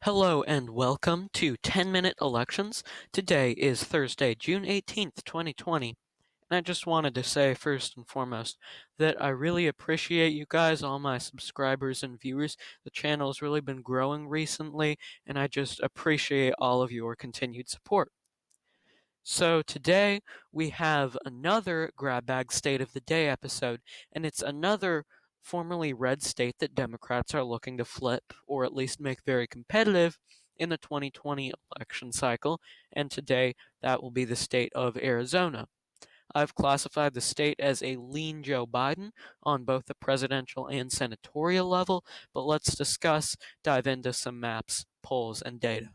Hello and welcome to 10-Minute Elections. Today is Thursday, June 18th, 2020. And I just wanted to say first and foremost that I really appreciate you guys, all my subscribers and viewers. The channel has really been growing recently, and I just appreciate all of your continued support. So today we have another Grab Bag State of the Day episode, and it's another formerly red state that Democrats are looking to flip, or at least make very competitive, in the 2020 election cycle, and today that will be the state of Arizona. I've classified the state as a lean Joe Biden on both the presidential and senatorial level, but let's dive into some maps, polls, and data.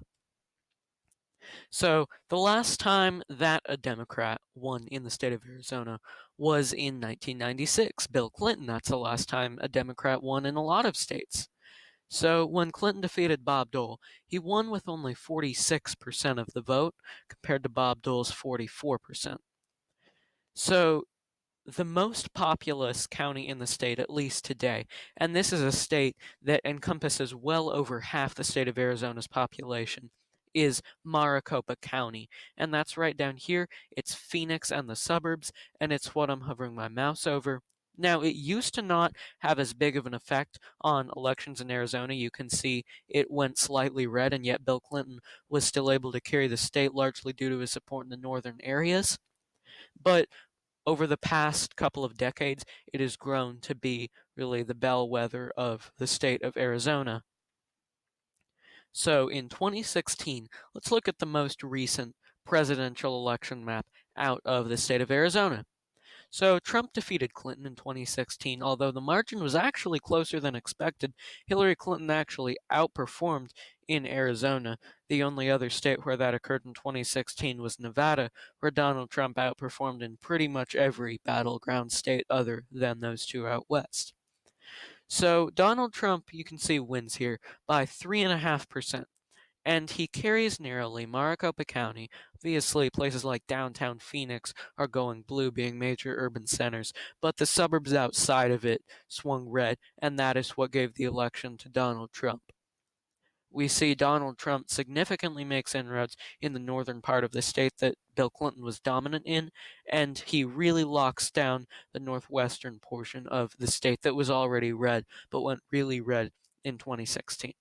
So, the last time that a Democrat won in the state of Arizona was in 1996. Bill Clinton, that's the last time a Democrat won in a lot of states. So, when Clinton defeated Bob Dole, he won with only 46% of the vote compared to Bob Dole's 44%. So, the most populous county in the state, at least today, and this is a state that encompasses well over half the state of Arizona's population, is Maricopa County. And that's right down here. It's Phoenix and the suburbs, and it's what I'm hovering my mouse over. Now, it used to not have as big of an effect on elections in Arizona. You can see it went slightly red, and yet Bill Clinton was still able to carry the state largely due to his support in the northern areas. But over the past couple of decades, it has grown to be really the bellwether of the state of Arizona. So in 2016, let's look at the most recent presidential election map out of the state of Arizona. So Trump defeated Clinton in 2016, although the margin was actually closer than expected. Hillary Clinton actually outperformed in Arizona. The only other state where that occurred in 2016 was Nevada, where Donald Trump outperformed in pretty much every battleground state other than those two out west. So Donald Trump, you can see, wins here by 3.5%. And he carries narrowly Maricopa County. Obviously, places like downtown Phoenix are going blue, being major urban centers, but the suburbs outside of it swung red, and that is what gave the election to Donald Trump. We see Donald Trump significantly makes inroads in the northern part of the state that Bill Clinton was dominant in, and he really locks down the northwestern portion of the state that was already red, but went really red in 2016.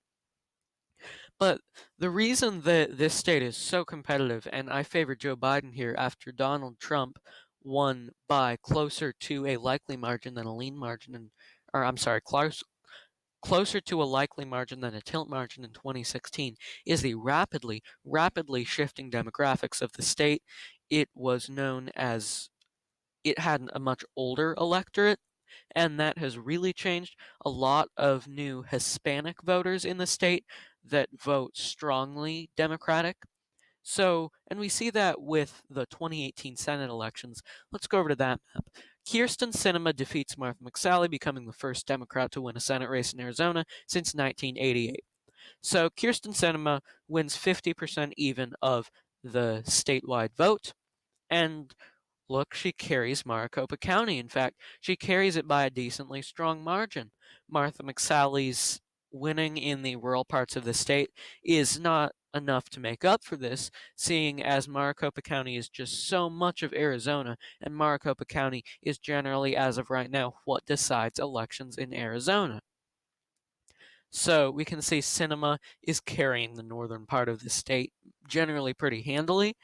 But the reason that this state is so competitive, and I favor Joe Biden here after Donald Trump won by closer to a likely margin than a lean margin, or I'm sorry, closer to a likely margin than a tilt margin in 2016, is the rapidly shifting demographics of the state. It was known as it had a much older electorate, and that has really changed. A lot of new Hispanic voters in the state that vote strongly Democratic. So, and we see that with the 2018 Senate elections. Let's go over to that map. Kyrsten Sinema defeats Martha McSally, becoming the first Democrat to win a Senate race in Arizona since 1988. So, Kyrsten Sinema wins 50% even of the statewide vote, and look, she carries Maricopa County. In fact, she carries it by a decently strong margin. Martha McSally's winning in the rural parts of the state is not enough to make up for this, seeing as Maricopa County is just so much of Arizona, and Maricopa County is generally, as of right now, what decides elections in Arizona. So we can see Sinema is carrying the northern part of the state generally pretty handily,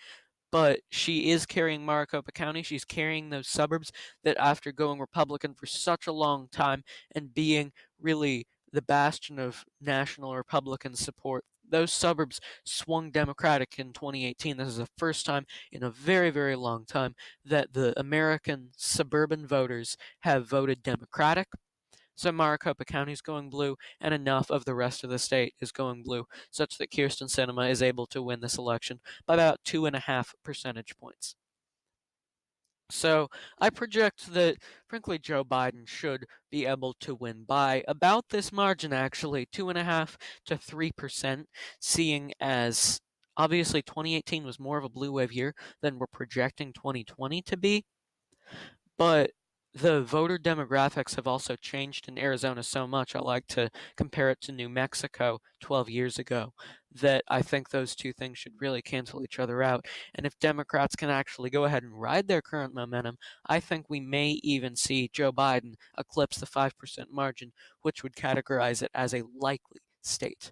but she is carrying Maricopa County. She's carrying those suburbs that, after going Republican for such a long time and being really the bastion of national Republican support, those suburbs swung Democratic in 2018. This is the first time in a very long time that the American suburban voters have voted Democratic. So Maricopa County is going blue, and enough of the rest of the state is going blue, such that Kyrsten Sinema is able to win this election by about 2.5 percentage points. So I project that, frankly, Joe Biden should be able to win by about this margin, actually, 2.5 to 3%, seeing as obviously 2018 was more of a blue wave year than we're projecting 2020 to be. But The voter demographics have also changed in Arizona so much. I like to compare it to New Mexico 12 years ago, that I think those two things should really cancel each other out. And if Democrats can actually go ahead and ride their current momentum, I think we may even see Joe Biden eclipse the 5% margin, which would categorize it as a likely state.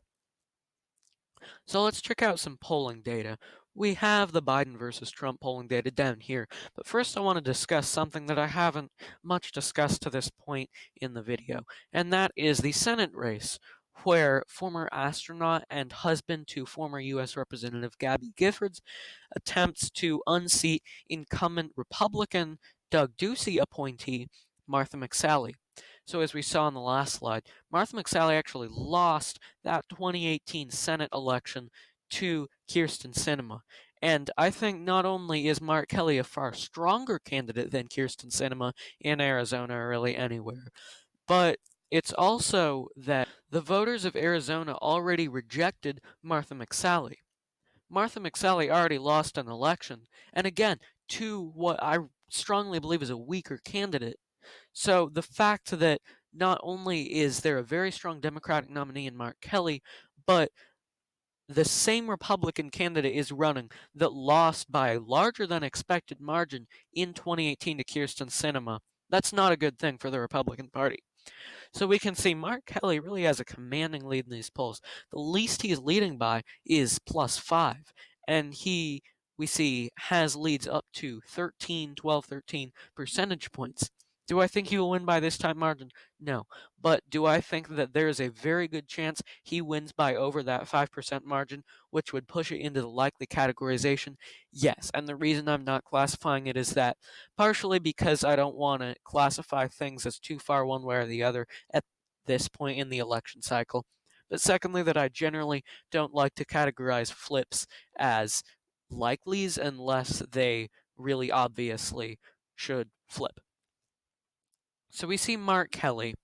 So let's check out some polling data. We have the Biden versus Trump polling data down here, but first I want to discuss something that I haven't much discussed to this point in the video, and that is the Senate race, where former astronaut and husband to former U.S. Representative Gabby Giffords attempts to unseat incumbent Republican Doug Ducey appointee Martha McSally. So as we saw in the last slide, Martha McSally actually lost that 2018 Senate election to Kyrsten Sinema. And I think not only is Mark Kelly a far stronger candidate than Kyrsten Sinema in Arizona or really anywhere, but it's also that the voters of Arizona already rejected Martha McSally. Martha McSally already lost an election, and again, to what I strongly believe is a weaker candidate. So the fact that not only is there a very strong Democratic nominee in Mark Kelly, but the same Republican candidate is running that lost by a larger than expected margin in 2018 to Kyrsten Sinema. That's not a good thing for the Republican Party. So we can see Mark Kelly really has a commanding lead in these polls. The least he is leading by is +5, and we see, has leads up to 13, 12, 13 percentage points. Do I think he will win by this type margin? No. But do I think that there is a very good chance he wins by over that 5% margin, which would push it into the likely categorization? Yes. And the reason I'm not classifying it is that partially because I don't want to classify things as too far one way or the other at this point in the election cycle. But secondly, that I generally don't like to categorize flips as likelies unless they really obviously should flip. So we see Mark Kelly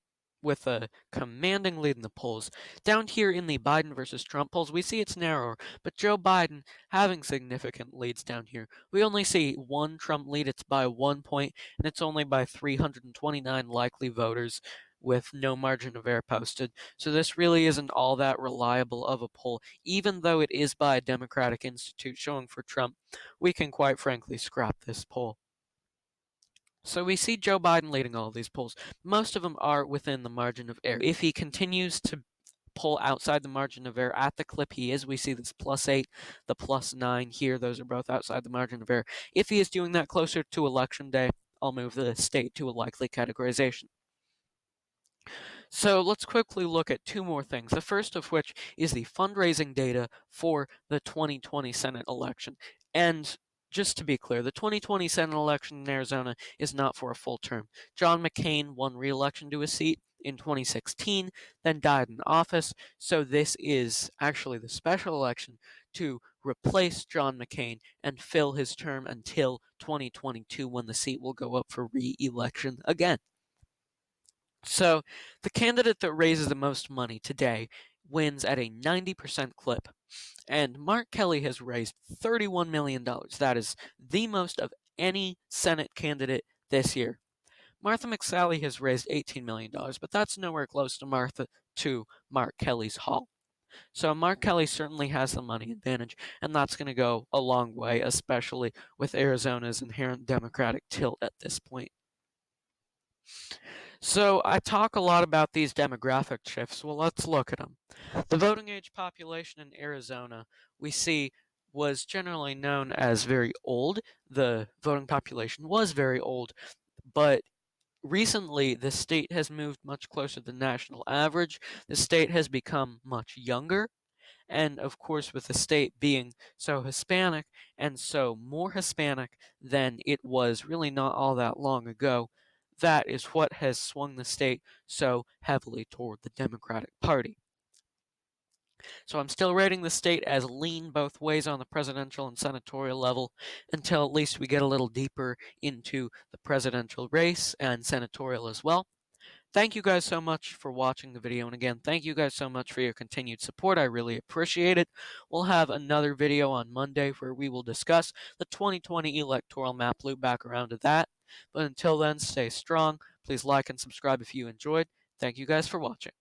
with a commanding lead in the polls. Down here in the Biden versus Trump polls, we see it's narrower, but Joe Biden having significant leads down here. We only see one Trump lead, it's by 1 point, and it's only by 329 likely voters with no margin of error posted. So this really isn't all that reliable of a poll. Even though it is by a Democratic Institute showing for Trump, we can quite frankly scrap this poll. So we see Joe Biden leading all of these polls. Most of them are within the margin of error. If he continues to pull outside the margin of error at the clip he is, we see this +8, the +9 here. Those are both outside the margin of error. If he is doing that closer to election day, I'll move the state to a likely categorization. So let's quickly look at two more things. The first of which is the fundraising data for the 2020 Senate election. And just to be clear, the 2020 Senate election in Arizona is not for a full term. John McCain won re-election to a seat in 2016, then died in office, so this is actually the special election to replace John McCain and fill his term until 2022 when the seat will go up for re-election again. So the candidate that raises the most money today wins at a 90% clip. And Mark Kelly has raised $31 million. That is the most of any Senate candidate this year. Martha McSally has raised $18 million, but that's nowhere close to Mark Kelly's haul. So Mark Kelly certainly has the money advantage, and that's going to go a long way, especially with Arizona's inherent Democratic tilt at this point. So I talk a lot about these demographic shifts. Well, let's look at them. The voting age population in Arizona, we see, was generally known as very old. The voting population was very old, but recently the state has moved much closer to the national average. The state has become much younger. And of course, with the state being so Hispanic and so more Hispanic than it was really not all that long ago, that is what has swung the state so heavily toward the Democratic Party. So I'm still rating the state as lean both ways on the presidential and senatorial level until at least we get a little deeper into the presidential race and senatorial as well. Thank you guys so much for watching the video, and again, thank you guys so much for your continued support. I really appreciate it. We'll have another video on Monday where we will discuss the 2020 electoral map, loop back around to that. But until then, stay strong. Please like and subscribe if you enjoyed. Thank you guys for watching.